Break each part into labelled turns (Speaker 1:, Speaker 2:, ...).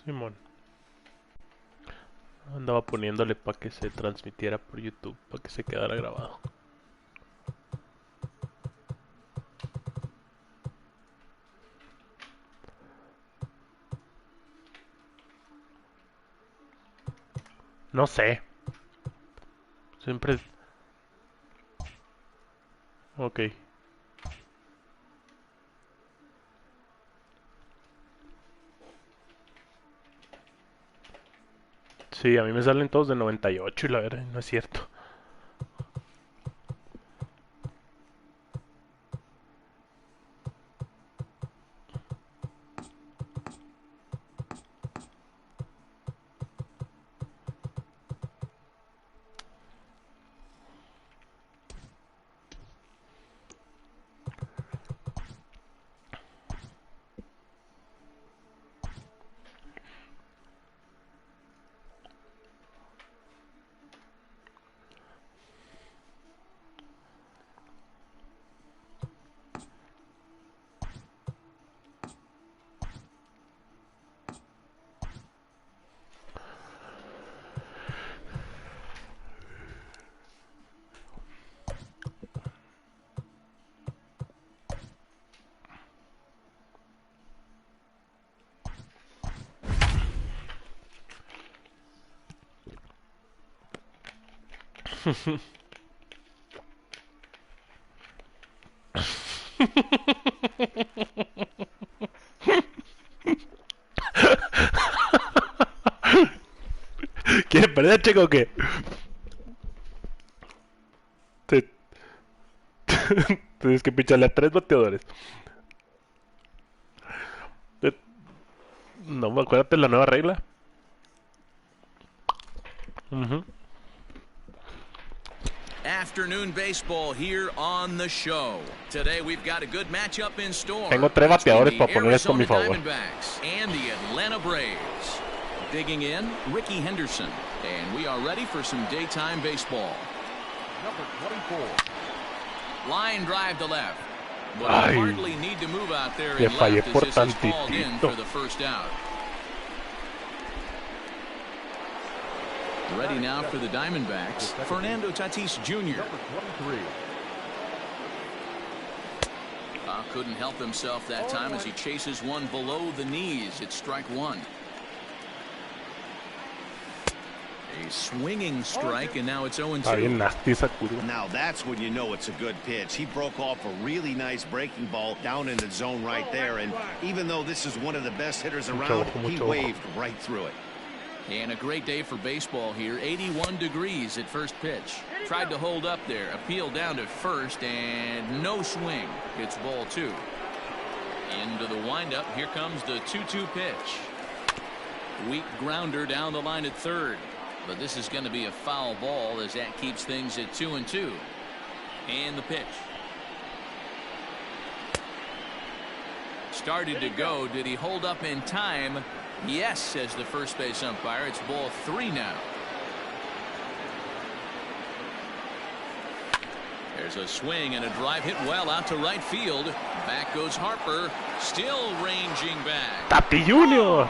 Speaker 1: Simón. Andaba poniéndole para que se transmitiera por YouTube, para que se quedara grabado. No sé. Siempre... Ok. Sí, a mí me salen todos de 98 y la verdad no es cierto. ¿Quieres perder, Checo, o qué? Tienes que picharle a 3 bateadores. No, acuérdate la nueva regla.
Speaker 2: Afternoon baseball here on the show. Today we've got a good matchup in store.
Speaker 1: Tengo 3 bateadores para poner esto a mi favor.
Speaker 2: And the Atlanta Braves. Digging in, Ricky Henderson. And we are ready for some daytime baseball.
Speaker 3: Number 24.
Speaker 2: Line drive to left. But hardly need to move out there and
Speaker 1: fallé
Speaker 2: left
Speaker 1: por
Speaker 2: as this is called in
Speaker 1: tantitito.
Speaker 2: for the first out. Ready now for the Diamondbacks, Fernando Tatis Jr.
Speaker 3: Number 23.
Speaker 2: Couldn't help himself that time as he chases one below the knees. It's strike one. A swinging strike, and now it's 0-2.
Speaker 1: Está bien nasty esa curva.
Speaker 4: Now that's when you know it's a good pitch. He broke off a really nice breaking ball down in the zone right there, and even though this is one of the best hitters around, he waved right through it.
Speaker 2: And a great day for baseball here. 81 degrees at first pitch. Tried to hold up there. Appeal down to first, and no swing. It's ball 2. Into the windup. Here comes the 2-2 pitch. Weak grounder down the line at third. But this is going to be a foul ball as that keeps things at 2-2. And the pitch. Started to go. Did he hold up in time? Yes, says the first base umpire. It's ball 3 now. There's a swing and a drive hit well out to right field. Back goes Harper, still ranging back.
Speaker 1: Tapi Junior.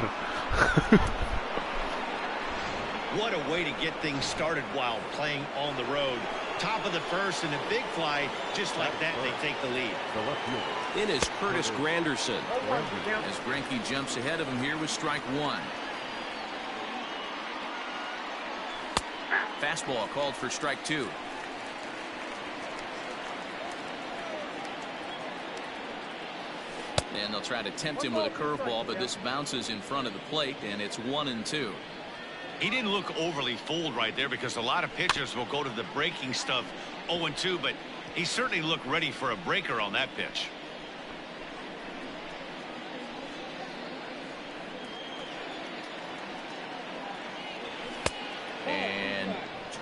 Speaker 4: What a way to get things started while playing on the road. Top of the first and a big fly. Just like that, they take the lead.
Speaker 2: It is Curtis Granderson as Greinke jumps ahead of him here with strike one. Fastball called for strike 2. And they'll try to tempt him with a curveball, but this bounces in front of the plate, and it's 1-2.
Speaker 4: He didn't look overly fooled right there because a lot of pitchers will go to the breaking stuff 0-2, but he certainly looked ready for a breaker on that pitch.
Speaker 2: And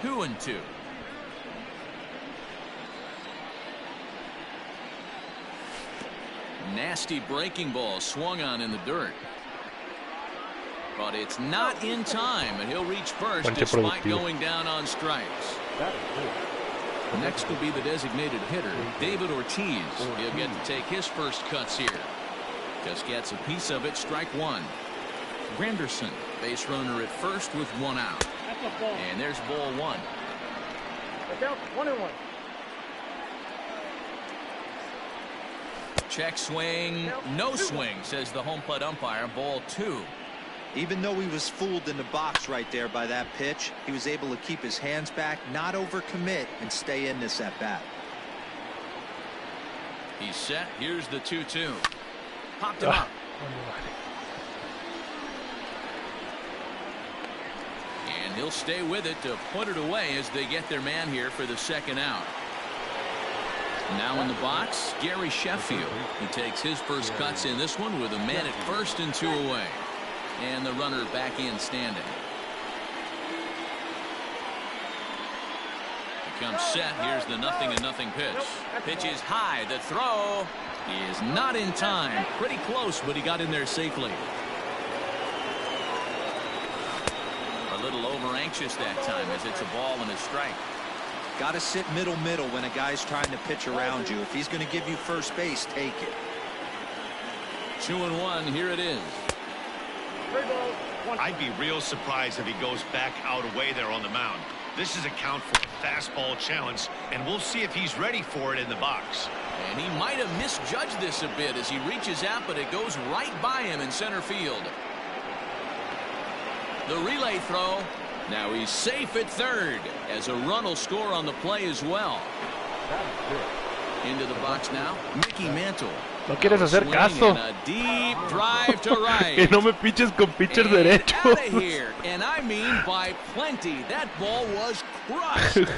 Speaker 2: 2-2. Nasty breaking ball swung on in the dirt. But it's not in time, and he'll reach first despite going down on strikes. Next will be the designated hitter, David Ortiz. He'll get to take his first cuts here. Just gets a piece of it, strike one. Granderson, base runner at first with 1 out. And there's ball 1.
Speaker 5: Out 1-1.
Speaker 2: Check swing, no swing, says the home plate umpire. Ball 2.
Speaker 6: Even though he was fooled in the box right there by that pitch, he was able to keep his hands back, not overcommit, and stay in this at bat.
Speaker 2: He's set. Here's the 2-2. Popped him up. And he'll stay with it to put it away as they get their man here for the 2nd out. Now in the box, Gary Sheffield. He takes his first cuts in this one with a man at first and 2 away. And the runner back in standing. He comes set. Here's the 0-0 pitch. Pitch is high. The throw is not in time. Pretty close, but he got in there safely. A little over anxious that time as it's a ball and a strike.
Speaker 6: Got to sit middle when a guy's trying to pitch around you. If he's going to give you first base, take it.
Speaker 2: 2-1. Here it is.
Speaker 4: I'd be real surprised if he goes back out away there on the mound. This is a count for a fastball challenge, and we'll see if he's ready for it in the box.
Speaker 2: And he might have misjudged this a bit as he reaches out, but it goes right by him in center field. The relay throw. Now he's safe at third as a run will score on the play as well. Into the box now, Mickey Mantle.
Speaker 1: No quieres hacer caso.
Speaker 2: Deep drive to right.
Speaker 1: Que no me piches con pitcher derecho.
Speaker 2: Out of here, and I mean by plenty. That ball was crushed.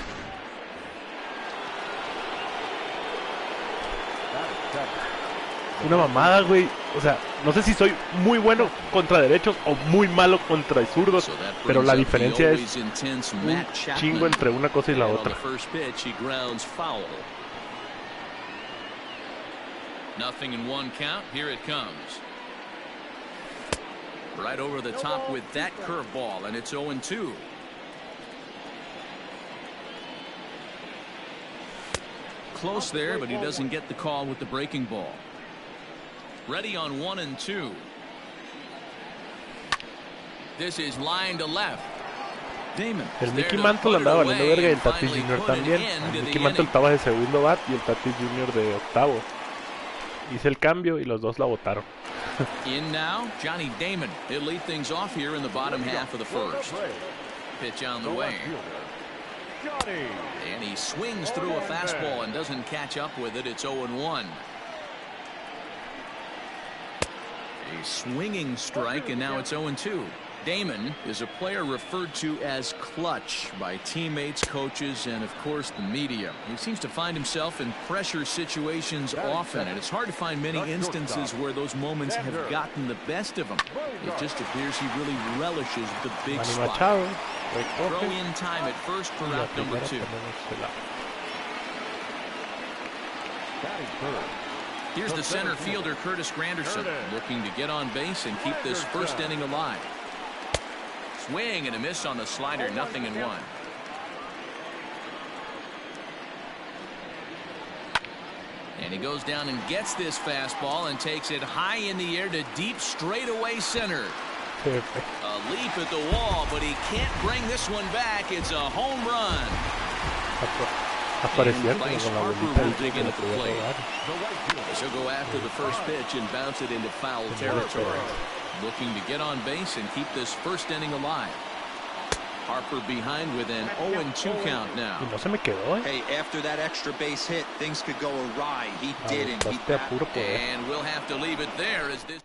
Speaker 1: Una mamada, güey. O sea, no sé si soy muy bueno contra derechos o muy malo contra zurdos, pero la diferencia es un chingo entre una cosa y la otra.
Speaker 2: Nothing in 1 count. Here it comes. Right over the top with that curveball, and it's 0-2. Close there, but he doesn't get the call with the breaking ball. Ready on 1-2. This is line to left. Damon.
Speaker 1: El Mickey Mantle andaba valiendo verga y el Tatis Jr. también. El Mickey Mantle estaba de segundo bat y el Tatis Jr. de octavo. Hice el cambio y los dos la botaron.
Speaker 2: In now, Johnny Damon. He'll lead things off here in the bottom half of the first. Pitch on the way. And he swings through a fastball and doesn't catch up with it. It's 0-1. A swinging strike, and now it's 0-2. Damon is a player referred to as clutch by teammates, coaches, and of course the media. He seems to find himself in pressure situations often, and it's hard to find many instances where those moments have gotten the best of him. It just appears he really relishes the big spot. Throw in time at first for route number 2. Here's the center fielder, Curtis Granderson, looking to get on base and keep this first inning alive. Swing and a miss on the slider, 0-1. And he goes down and gets this fastball and takes it high in the air to deep straightaway center. A leap at the wall, but he can't bring this one back. It's a home run. And Bryce Harper will dig in at the plate. She'll go after the first pitch and bounce it into foul territory. Looking to get on base and keep this first inning alive. Harper behind with an 0-2 count now.
Speaker 1: No se me quedó,
Speaker 6: Hey, after that extra base hit, things could go awry. He didn't.
Speaker 2: And we'll have to leave it there as this.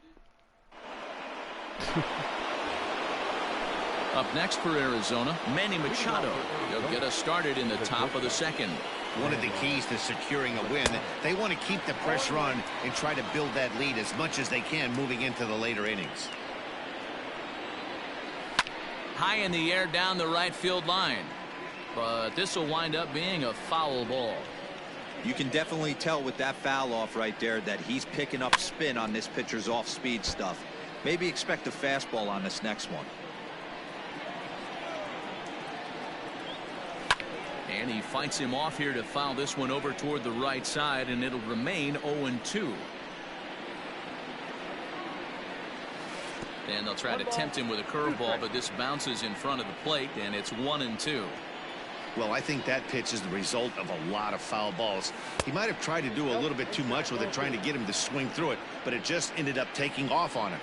Speaker 2: Up next for Arizona, Manny Machado. He'll get us started in the top of the second.
Speaker 4: One of the keys to securing a win, they want to keep the pressure on and try to build that lead as much as they can moving into the later innings.
Speaker 2: High in the air down the right field line. But this will wind up being a foul ball.
Speaker 6: You can definitely tell with that foul off right there that he's picking up spin on this pitcher's off-speed stuff. Maybe expect a fastball on this next one.
Speaker 2: And he fights him off here to foul this one over toward the right side, and it'll remain 0-2. And they'll try to tempt him with a curveball, but this bounces in front of the plate, and it's 1-2.
Speaker 4: Well, I think that pitch is the result of a lot of foul balls. He might have tried to do a little bit too much with it, trying to get him to swing through it, but it just ended up taking off on him.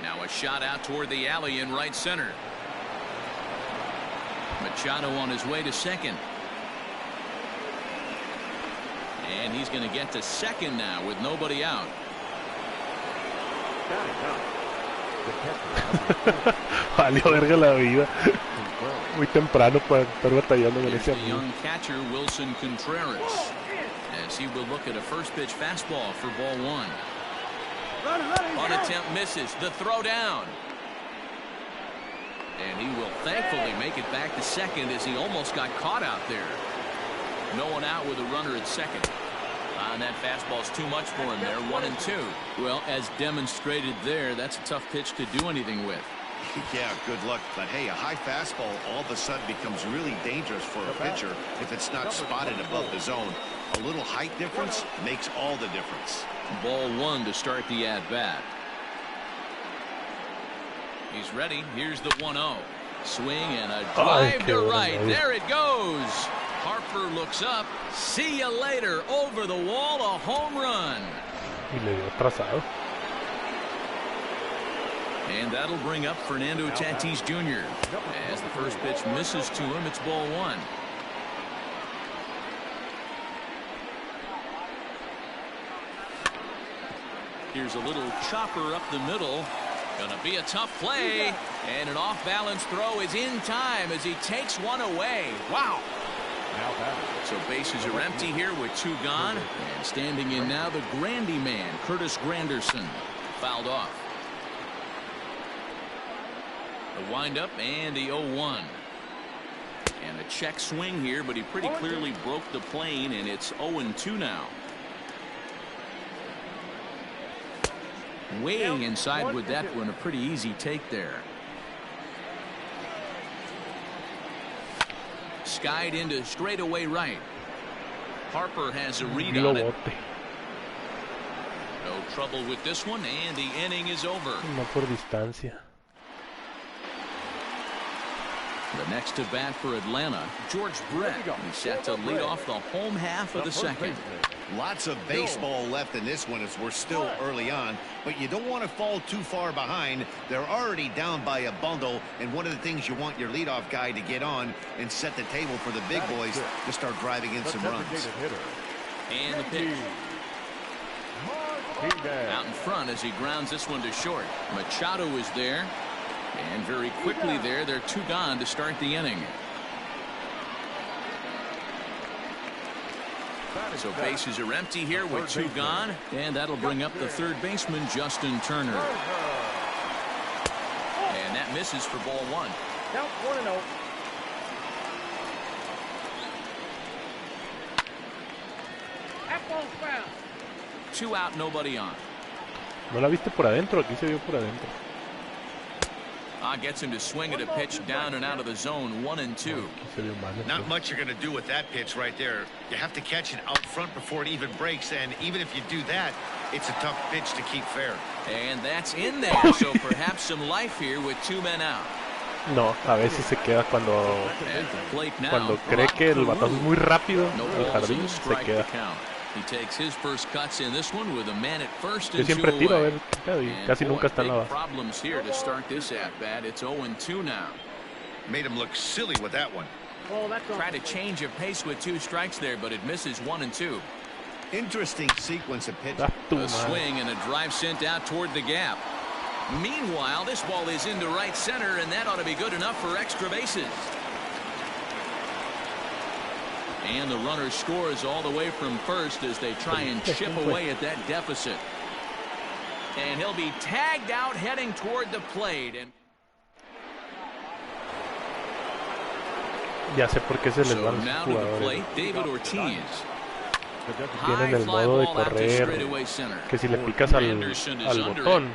Speaker 2: Now a shot out toward the alley in right center. Machado on his way to second. And he's going to get to second now with nobody out.
Speaker 1: Valió verga la vida. Muy temprano para estar batallando con ese
Speaker 2: the young catcher Wilson Contreras, as he will look at a first pitch fastball for ball 1. On attempt misses. The throw down. And he will thankfully make it back to second as he almost got caught out there. No one out with a runner at second. And that fastball's too much for him there. 1-2. Well, as demonstrated there, that's a tough pitch to do anything with.
Speaker 4: Yeah, good luck. But hey, a high fastball all of a sudden becomes really dangerous for a pitcher if it's not spotted above the zone. A little height difference makes all the difference.
Speaker 2: Ball 1 to start the at-bat. He's ready. Here's the 1-0. Swing and a drive to right. There it goes. Harper looks up. See you later. Over the wall, a home run.
Speaker 1: Y le dio atrasado.
Speaker 2: And that'll bring up Fernando Tatis Jr. As the first pitch misses to him, it's ball 1. Here's a little chopper up the middle. Gonna be a tough play. And an off-balance throw is in time as he takes one away. Wow. So bases are empty here with 2 gone. And standing in now, the Grandy man, Curtis Granderson, fouled off. The windup and the 0-1. And a check swing here, but he pretty clearly broke the plane, and it's 0-2 now. Way inside with that one, a pretty easy take there. Skied into straightaway right. Harper has a read on it. No trouble with this one, and the inning is over.
Speaker 1: No por distancia.
Speaker 2: The next to bat for Atlanta, George Brett. He's set to lead off the home half of the second.
Speaker 4: Lots of baseball left in this one as we're still early on, but you don't want to fall too far behind. They're already down by a bundle, and one of the things you want your leadoff guy to get on and set the table for the big boys to start driving in some runs.
Speaker 2: And the pitch. Out in front as he grounds this one to short. Machado is there. And very quickly there, they're 2 gone to start the inning. So bases are empty here with 2 gone, and that'll bring up the third baseman, Justin Turner. And that misses for ball 1.
Speaker 5: Count 1-0. That ball's foul.
Speaker 2: 2 out, nobody on.
Speaker 1: ¿No la viste por adentro? Aquí se vio por adentro.
Speaker 2: Gets him to swing at a pitch down and out of the zone. 1-2.
Speaker 4: Not much you're going to do with that pitch right there. You have to catch it out front before it even breaks, and even if you do that, it's a tough pitch to keep fair.
Speaker 2: And that's in there, so perhaps some life here with 2 men out.
Speaker 1: No, a veces se queda cuando cree que el batazo es muy rápido. El jardín se queda.
Speaker 2: He takes his first cuts in this one with a man at first
Speaker 1: Yo
Speaker 2: and
Speaker 1: siempre
Speaker 2: 2
Speaker 1: tiro a
Speaker 2: away.
Speaker 1: ver y casi nunca está en la base.
Speaker 2: Problems here to start this at bat. It's 0-2 now.
Speaker 4: Made him look silly with that one.
Speaker 2: Try to change of pace with 2 strikes there, but it misses 1-2.
Speaker 4: Interesting sequence of pitches.
Speaker 2: A swing and a drive sent out toward the gap. Meanwhile, this ball is into right center, and that ought to be good enough for extra bases. And the runner scores all the way from first as they try and chip away at that deficit. And he'll be tagged out heading toward the plate. And
Speaker 1: ya sé por qué se les
Speaker 2: so
Speaker 1: van los
Speaker 2: now to the
Speaker 1: jugadores.
Speaker 2: plate, David Ortiz.
Speaker 1: Tienen el modo de correr, que si le picas al botón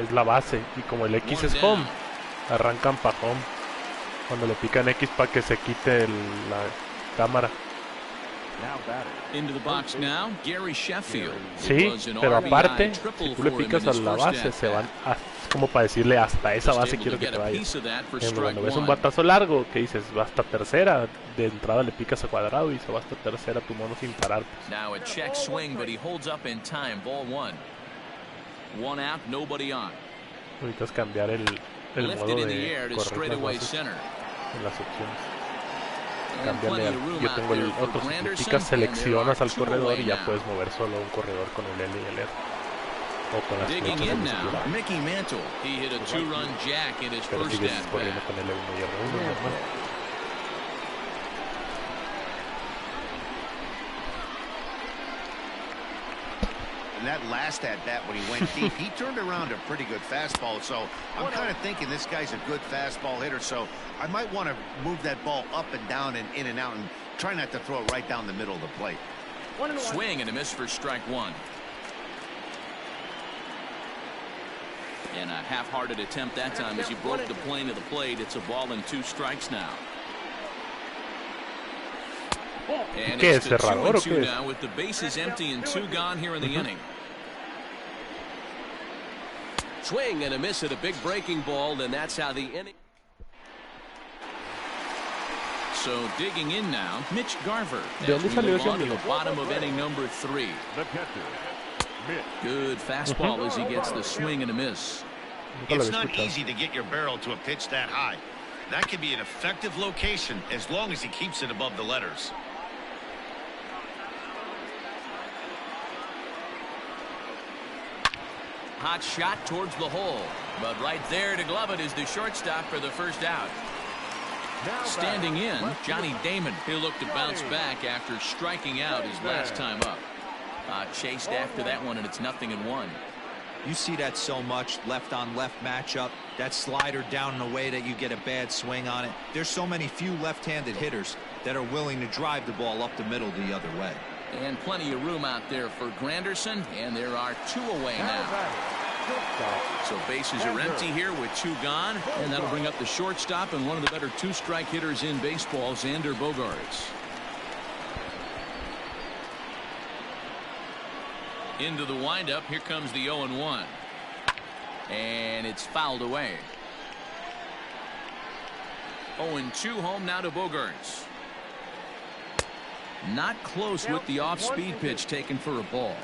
Speaker 1: es la base, y como el X es home, arrancan para home cuando le pican X para que se quite la cámara.
Speaker 2: Into the box now, Gary Sheffield.
Speaker 1: Sí, pero aparte, si tú le picas a la base, se van a, como para decirle hasta esa base quiero que te vayas. Cuando ves un batazo largo, que dices, va hasta tercera, de entrada le picas a cuadrado y se va hasta tercera tu mono sin parar.
Speaker 2: Now a check swing, but he holds up in time. Ball one. One out, nobody on.
Speaker 1: Necesitas cambiar el modo de correr las bases en las opciones. Cámbiale yo tengo el otro, si tú picas seleccionas al corredor y ya puedes mover solo un corredor con el L y el R o con las flechas en pero sigues corriendo con el L1 y R1 normal.
Speaker 4: And that last at bat when he went deep, he turned around a pretty good fastball. So I'm kind of thinking this guy's a good fastball hitter. So I might want to move that ball up and down and in and out and try not to throw it right down the middle of the plate.
Speaker 2: Swing and a miss for strike one. And a half-hearted attempt that time as he broke the plane of the plate. It's a ball and 2 strikes now. And it's the 2-2 now with the bases empty and 2 gone here in the inning. Swing and a miss at a big breaking ball, and that's how the inning. So digging in now, Mitch Garver. As we move on to the bottom of inning number 3. Good fastball as he gets the swing and a miss.
Speaker 4: It's not easy to get your barrel to a pitch that high. That can be an effective location as long as he keeps it above the letters.
Speaker 2: Hot shot towards the hole, but right there to glove it is the shortstop for the first out. Standing in, Johnny Damon. He'll look to bounce back after striking out his last time up. Chased after that one, and it's 0-1.
Speaker 6: You see that so much, left on left matchup, that slider down in a way that you get a bad swing on it. There's so many few left-handed hitters that are willing to drive the ball up the middle the other way.
Speaker 2: And plenty of room out there for Granderson, and there are 2 away now. So bases are empty here with 2 gone, and that'll bring up the shortstop and one of the better 2-strike hitters in baseball, Xander Bogaerts. Into the windup, here comes the 0-1. And it's fouled away. 0-2 home now to Bogaerts. Not close with the off-speed pitch taken for a ball.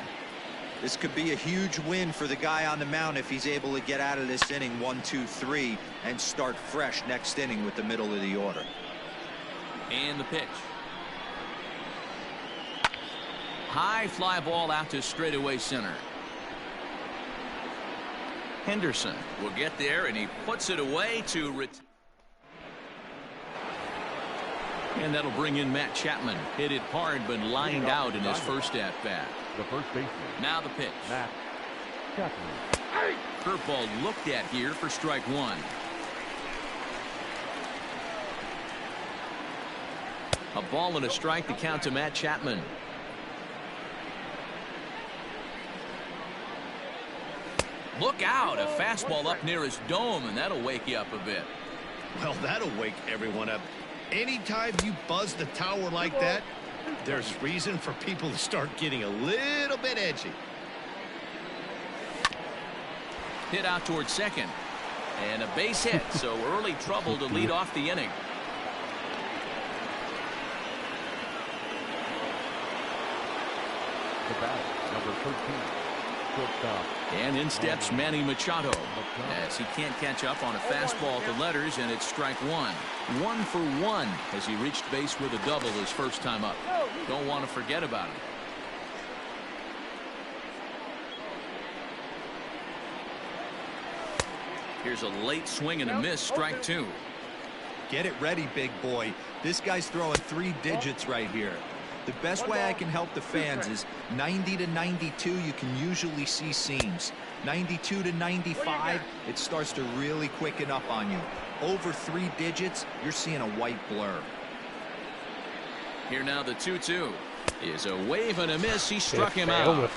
Speaker 6: This could be a huge win for the guy on the mound if he's able to get out of this inning 1, 2, 3 and start fresh next inning with the middle of the order.
Speaker 2: And the pitch. High fly ball out to straightaway center. Henderson will get there, and he puts it away to and that'll bring in Matt Chapman. Hit it hard, but lined out in his first at bat.
Speaker 3: The first baseman.
Speaker 2: Now the pitch.
Speaker 3: Matt Chapman.
Speaker 2: Curveball looked at here for strike 1. A ball and a strike to count to Matt Chapman. Look out, a fastball up near his dome, and that'll wake you up a bit.
Speaker 4: Well, that'll wake everyone up. Anytime you buzz the tower like that, there's reason for people to start getting a little bit edgy.
Speaker 2: Hit out towards second. And a base hit, so early trouble to lead off the inning.
Speaker 3: The bat, number 13.
Speaker 2: And in steps Manny Machado as he can't catch up on a fastball at the letters, and it's strike 1. 1 for 1 as he reached base with a double his first time up. Don't want to forget about it. Here's a late swing and a miss, strike 2.
Speaker 6: Get it ready, big boy. This guy's throwing 3 digits right here. The best way I can help the fans is 90 to 92, you can usually see seams. 92 to 95, it starts to really quicken up on you. Over 3 digits, you're seeing a white blur.
Speaker 2: Here now the 2-2 is a wave and a miss. He struck him out.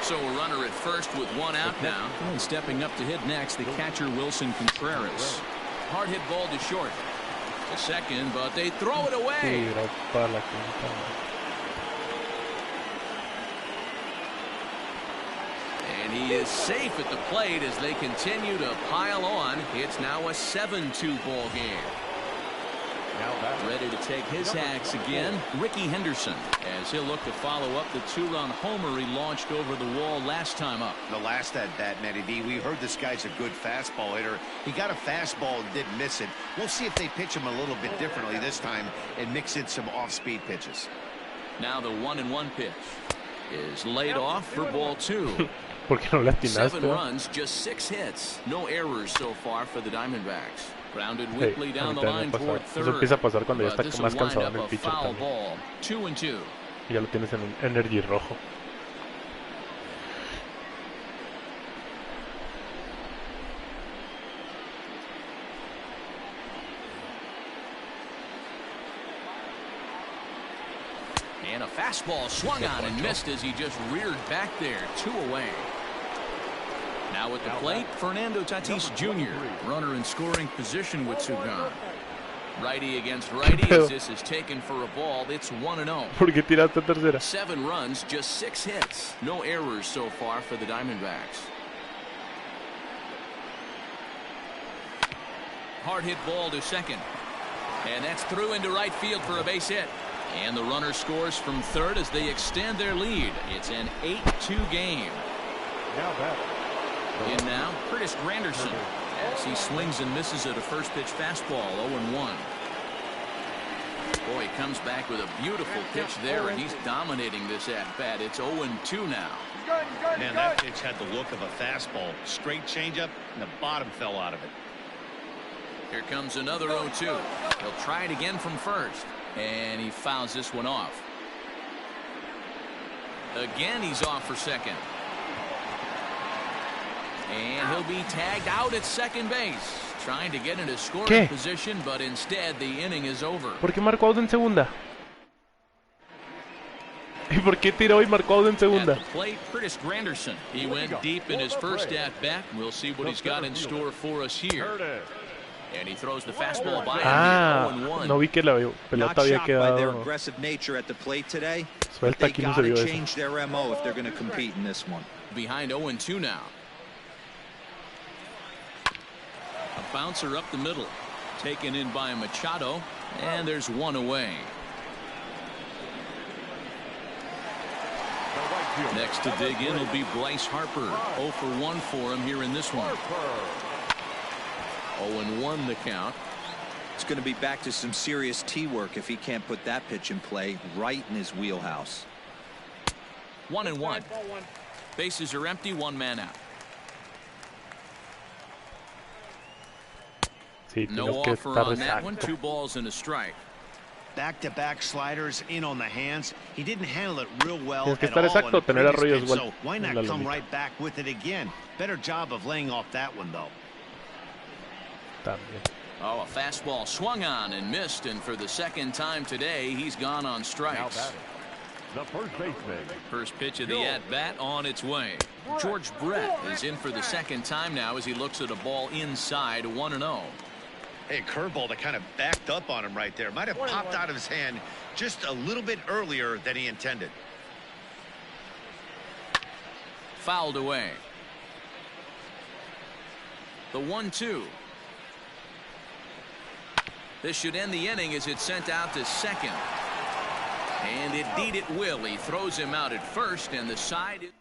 Speaker 2: So a runner at first with 1 out now. And stepping up to hit next, the catcher Wilson Contreras. Hard hit ball to short. to second, but they throw it away. And he is safe at the plate as they continue to pile on. It's now a 7-2 ball game. Ready to take his hacks again, Ricky Henderson, as he'll look to follow up the 2-run homer he launched over the wall last time up.
Speaker 4: The last at bat, Matty D, we heard this guy's a good fastball hitter. He got a fastball and didn't miss it. We'll see if they pitch him a little bit differently this time and mix in some off-speed pitches.
Speaker 2: Now the 1-1 pitch is laid off for ball 2. 7 runs, just 6 hits. No errors so far for the Diamondbacks. Grounded weakly down the line toward third.
Speaker 1: Eso empieza a pasar cuando ya está más cansado en el pitcher
Speaker 2: también. Ball, 2-2.
Speaker 1: Y ya lo tienes en un energy rojo.
Speaker 2: And a fastball swung on and missed as he just reared back there. 2 away. Now at the plate, Fernando Tatis Jr. Runner in scoring position with 2 gone. Righty against righty as this is taken for a ball. It's 1-0.
Speaker 1: ¿Por qué tiraste tercera?
Speaker 2: 7 runs, just 6 hits. No errors so far for the Diamondbacks. Hard hit ball to second. And that's through into right field for a base hit. And the runner scores from third as they extend their lead. It's an 8-2 game. In now, Curtis Granderson, as he swings and misses at a first pitch fastball, 0-1. Boy, he comes back with a beautiful pitch there, and he's dominating this at-bat. It's 0-2 now.
Speaker 4: Man, that pitch had the look of a fastball. Straight changeup, and the bottom fell out of it.
Speaker 2: Here comes another 0-2. He'll try it again from first, and he fouls this one off. Again, he's off for second. And he'll be tagged out at second base. Trying to get into scoring position, but instead the inning is over.
Speaker 1: ¿Por qué marcó out en segunda? ¿Y por qué tiró y marcó out en segunda?
Speaker 2: At the plate, Curtis Granderson. He went deep in his first at-bat. We'll see what he's got in store for us here. And he throws the fastball by him. 0-1.
Speaker 1: No vi que la pelota había quedado.
Speaker 6: Their aggressive nature at the plate today.
Speaker 1: Suelta, aquí no se vio eso.
Speaker 6: Change their MO if they're going to compete in this one.
Speaker 2: Behind 0-2 now. A bouncer up the middle, taken in by Machado, and there's 1 away. Next to dig in will be Bryce Harper. 0 for 1 for him here in this one. 0-1 the count.
Speaker 6: It's going to be back to some serious tee work if he can't put that pitch in play right in his wheelhouse.
Speaker 2: 1-1. Bases are empty, 1 man out. No offer on that one. 2 balls and a strike.
Speaker 4: Back-to-back sliders in on the hands. He didn't handle it real well
Speaker 1: Tienes que
Speaker 4: at
Speaker 1: estar
Speaker 4: all
Speaker 1: exacto, tener arroyos
Speaker 4: pitch,
Speaker 1: igual.
Speaker 4: so why not come right back with it again? Better job of laying off that one, though.
Speaker 1: También.
Speaker 2: Oh, a fastball swung on and missed, and for the second time today, he's gone on strikes.
Speaker 3: The first baseman.
Speaker 2: First pitch of the at-bat on its way. George Brett is in for the second time now as he looks at a ball inside, 1-0.
Speaker 4: Hey, curveball that kind of backed up on him right there. Might have popped out of his hand just a little bit earlier than he intended.
Speaker 2: Fouled away. The 1-2. This should end the inning as it's sent out to second. And indeed it will. He throws him out at first, and the side is...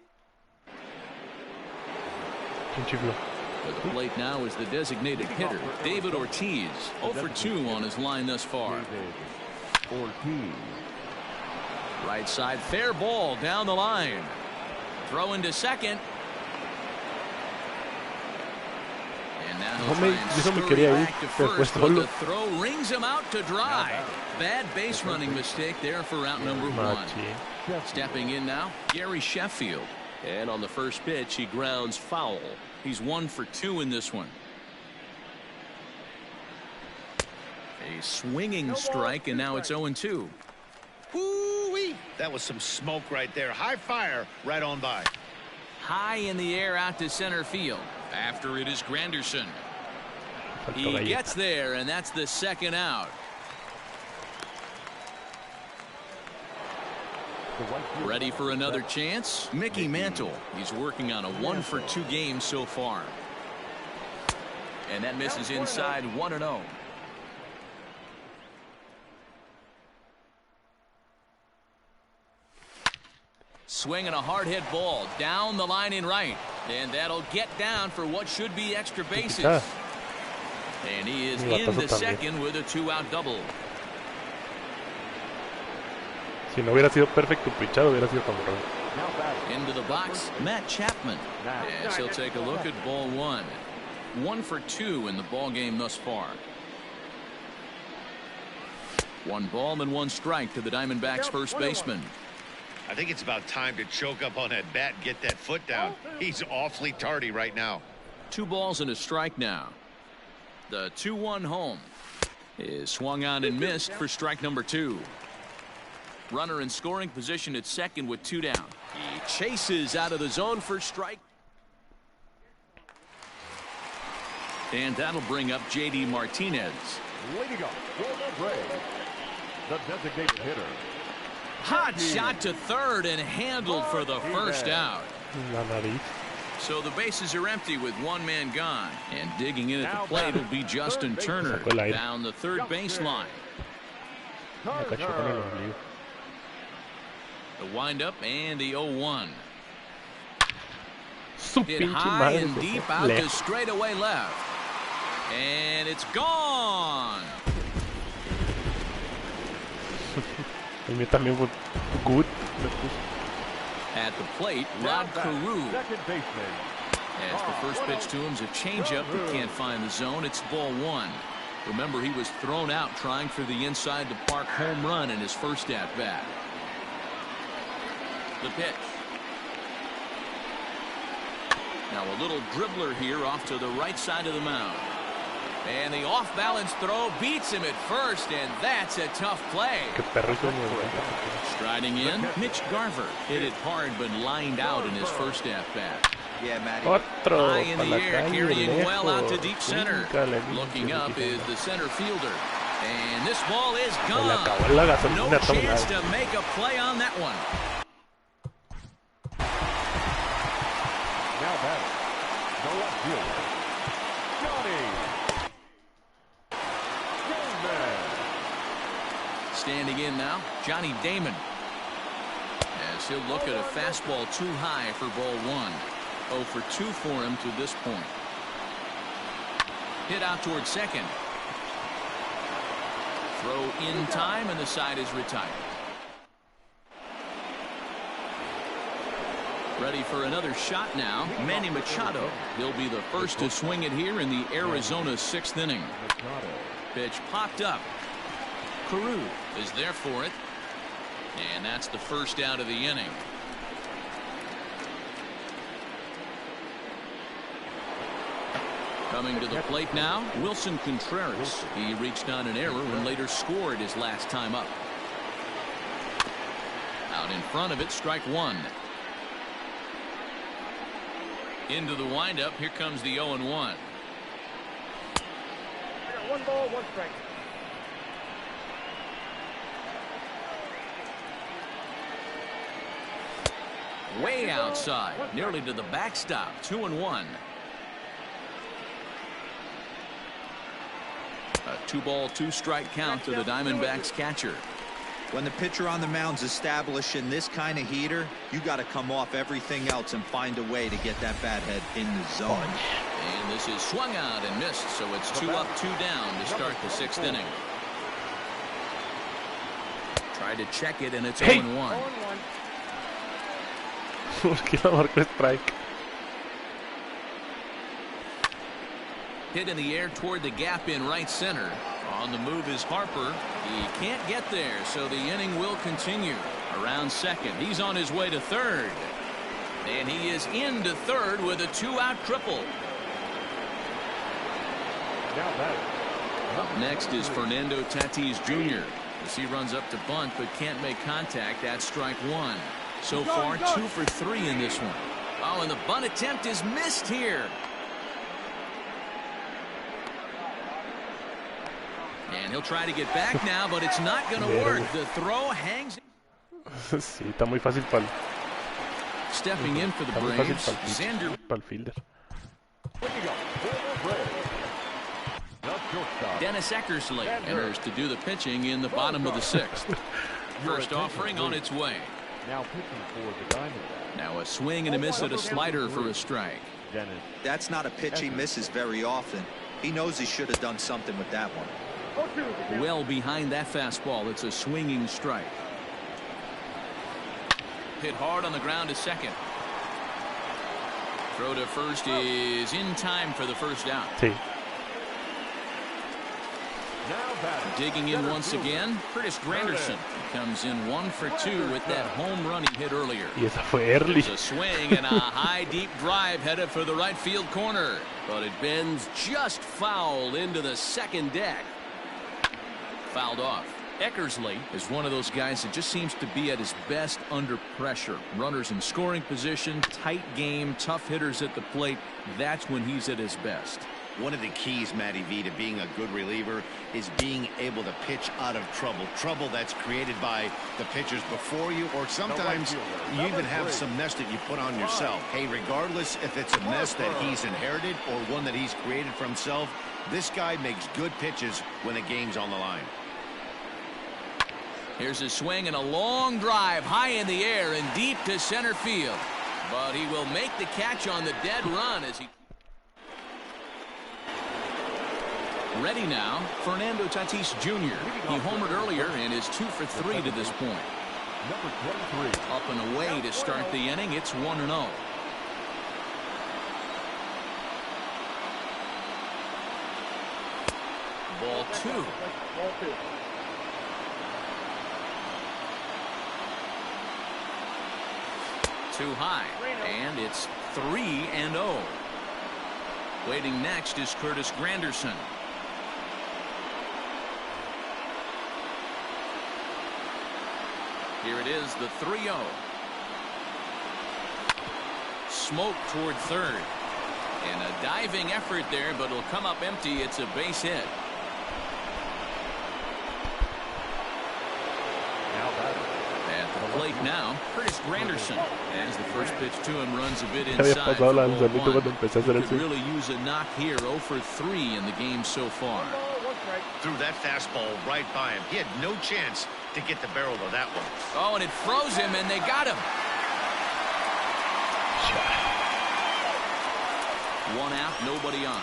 Speaker 2: At the plate now is the designated hitter, David Ortiz. 0 for 2 on his line thus far. Right side, fair ball down the line. Throw into second. And now he'll try and scurry back to first, but the throw rings him out to dry. Bad base running mistake there for out number 1. Stepping in now, Gary Sheffield. And on the first pitch, he grounds foul. He's 1 for 2 in this one. A swinging strike, and now it's 0-2.
Speaker 4: Woo-wee! That was some smoke right there. High fire right on by.
Speaker 2: High in the air out to center field. After it is Granderson. He gets there, and that's the second out. Ready for another chance? Mickey Mantle. He's working on a 1-for-2 game so far. And that misses inside 1-0. Swinging a hard hit ball down the line in right. And that'll get down for what should be extra bases. And he is into second with a 2-out double.
Speaker 1: Si no hubiera sido perfecto pichado, hubiera sido tan raro.
Speaker 2: Into the box, Matt Chapman. As he'll take a look at ball one. 1-for-2 in the ball game thus far. 1 ball and 1 strike to the Diamondbacks first baseman.
Speaker 4: I think it's about time to choke up on that bat and get that foot down. He's awfully tardy right now.
Speaker 2: 2 balls and a strike now. The 2-1 home is swung on and missed for strike number 2. Runner in scoring position at second with 2 down. He chases out of the zone for strike. And that'll bring up J.D. Martinez.
Speaker 3: Leading up for the Braves, the designated hitter.
Speaker 2: Hot shot to third and handled for the first out. So the bases are empty with 1 man gone. And digging in at the plate will be Justin Turner down the third baseline. The windup and the 0-1. Hit high and deep out to straightaway left. And it's gone.
Speaker 1: El mío también fue good.
Speaker 2: At the plate, Rod Carew. As the first pitch to him's a changeup that can't find the zone. It's ball 1. Remember, he was thrown out trying for the inside the park home run in his first at bat. The pitch. Now a little dribbler here off to the right side of the mound. And the off-balance throw beats him at first, and that's a tough play. Striding in, Mitch Garver hit it hard but lined out in his first at-bat.
Speaker 6: Yeah, Matty.
Speaker 2: High in the air, carrying well out to deep center. Looking up is the center fielder. And this ball is gone. No chance to make a play on that one.
Speaker 3: Now batting, the left fielder,
Speaker 2: Standing in now, Johnny Damon. As he'll look at a fastball too high for ball 1. 0 for 2 for him to this point. Hit out toward second. Throw in time, and the side is retired. Ready for another shot now, Manny Machado. He'll be the first to swing it here in the Arizona 6th inning. Pitch popped up. Carew is there for it. And that's the first out of the inning. Coming to the plate now, Wilson Contreras. He reached on an error and later scored his last time up. Out in front of it, strike 1. Into the windup, here comes the 0-1.
Speaker 5: I got 1 ball, 1 strike.
Speaker 2: Way outside, nearly to the backstop. 2-1. A 2-ball, 2-strike count to the Diamondbacks catcher.
Speaker 6: When the pitcher on the mound's establishing this kind of heater, you got to come off everything else and find a way to get that bat head in the zone.
Speaker 2: And this is swung out and missed, so it's 2 up, 2 down to start the 6th inning. Tried to check it, and it's 0-1.
Speaker 1: Strike.
Speaker 2: Hit in the air toward the gap in right center. On the move is Harper. He can't get there, so the inning will continue. Around second, he's on his way to third. And he is into third with a 2-out triple. Up next is Fernando Tatis Jr. as he runs up to bunt but can't make contact. That's strike 1. So far, 2 for 3 in this one. Oh, and the bunt attempt is missed here. And he'll try to get back now, but it's not going to work. The throw hangs.
Speaker 1: Sí, está muy fácil para
Speaker 2: Stepping in for the Braves, Xander.
Speaker 1: Para el fielder.
Speaker 2: Dennis Eckersley enters to do the pitching in the bottom of the 6th. First offering on its way.
Speaker 3: Now pitching for the Diamondbacks.
Speaker 2: Now a swing and a miss at a slider for a strike.
Speaker 6: That's not a pitch he misses very often. He knows he should have done something with that one.
Speaker 2: Well behind that fastball, it's a swinging strike. Hit hard on the ground to second. Throw to first is in time for the first out.
Speaker 1: Sí.
Speaker 2: Digging in once again, Curtis Granderson comes in 1 for 2 with that home run he hit earlier.
Speaker 1: Y esa fue early.
Speaker 2: There's a swing and a high deep drive headed for the right field corner, but it bends just foul into the second deck. Fouled off. Eckersley is one of those guys that just seems to be at his best under pressure. Runners in scoring position, tight game, tough hitters at the plate. That's when he's at his best.
Speaker 4: One of the keys, Matty V, to being a good reliever is being able to pitch out of trouble. Trouble that's created by the pitchers before you, or sometimes you even have some mess that you put on yourself. Hey, regardless if it's a mess that he's inherited or one that he's created for himself, this guy makes good pitches when the game's on the line.
Speaker 2: Here's a swing and a long drive high in the air and deep to center field. But he will make the catch on the dead run as he... Ready now, Fernando Tatis Jr. He homered earlier and is 2 for 3 to this point.
Speaker 3: Number 23.
Speaker 2: Up and away to start the inning. It's 1-0. Ball 2. Too high, and it's 3-0. Waiting next is Curtis Granderson. Here it is, the 3-0. Smoke toward third. And a diving effort there, but it'll come up empty. It's a base hit. At the plate now, Curtis Granderson. As the first pitch to him runs a bit inside. Could really use a knock here. 0 for 3 in the game so far.
Speaker 4: Threw that fastball right by him. He had no chance to get the barrel of that one.
Speaker 2: Oh, and it froze him, and they got him. 1 out, nobody on.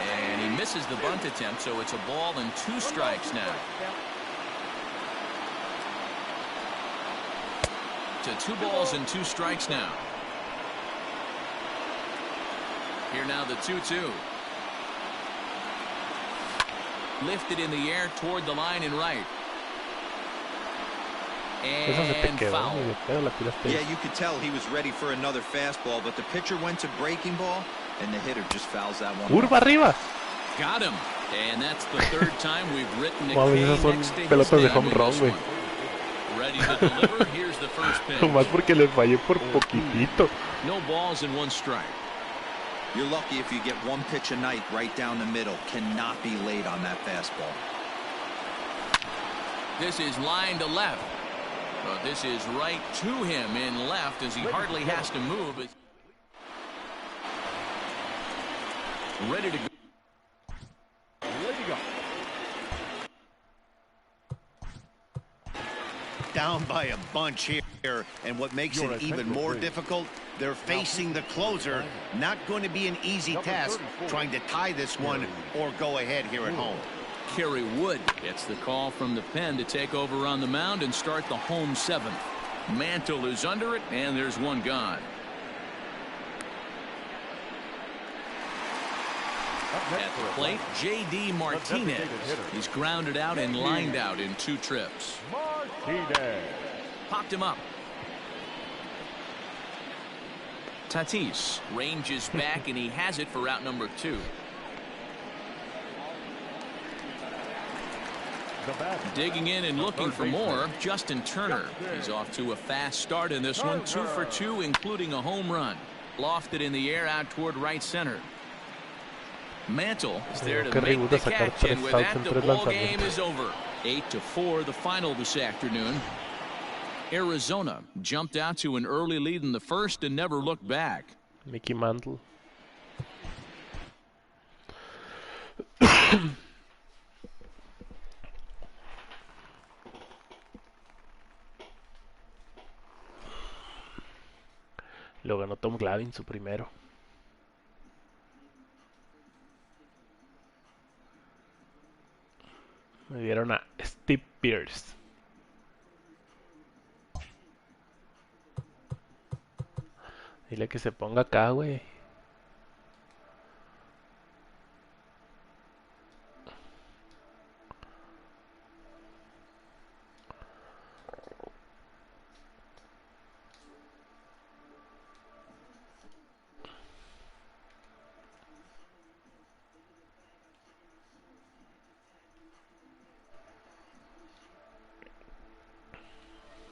Speaker 2: And he misses the bunt attempt, so it's a ball and 2 strikes now. To 2 balls and 2 strikes now. Here now the 2-2. Lifted in the air toward the line and right. And foul.
Speaker 6: Yeah, you could tell he was ready for another fastball, but the pitcher went to breaking ball, and the hitter just fouls that one.
Speaker 1: Curva arriba.
Speaker 2: Got him. And that's the 3rd time we've written a
Speaker 1: Wow,
Speaker 2: K
Speaker 1: esas son
Speaker 2: next to his
Speaker 1: pelotas de
Speaker 2: name
Speaker 1: home
Speaker 2: in
Speaker 1: run,
Speaker 2: this
Speaker 1: güey.
Speaker 2: one. Ready to deliver. Here's the first pitch.
Speaker 1: Nomás porque le fallé por poquitito.
Speaker 2: No balls and 1 strike.
Speaker 6: You're lucky if you get 1 pitch a night right down the middle. Cannot be late on that fastball.
Speaker 2: This is line to left. But this is right to him in left as he hardly has to move. Ready to go.
Speaker 4: Down by a bunch here, and what makes it even more difficult, they're facing the closer. Not going to be an easy task trying to tie this one or go ahead here at home.
Speaker 2: Kerry Wood gets the call from the pen to take over on the mound and start the home 7th. Mantle is under it, and there's 1 gone. At the plate, J.D. Martinez. He's grounded out and lined out in 2 trips. Popped him up. Tatis ranges back, and he has it for out number 2. Digging in and looking for more, Justin Turner. He's off to a fast start in this one. 2 for 2, including a home run. Lofted in the air out toward right center. Mantle is there to
Speaker 1: Qué
Speaker 2: make the
Speaker 1: sacar
Speaker 2: catch, and
Speaker 1: 3
Speaker 2: with
Speaker 1: outs
Speaker 2: that,
Speaker 1: en
Speaker 2: the
Speaker 1: 3
Speaker 2: ball game
Speaker 1: lanzamientos.
Speaker 2: is over. 8-4, the final this afternoon. Arizona jumped out to an early lead in the first and never looked back.
Speaker 1: Mickey Mantle. Lo ganó Tom Glavine su primero. Me dieron a Steve Pearce. Dile que se ponga acá, güey.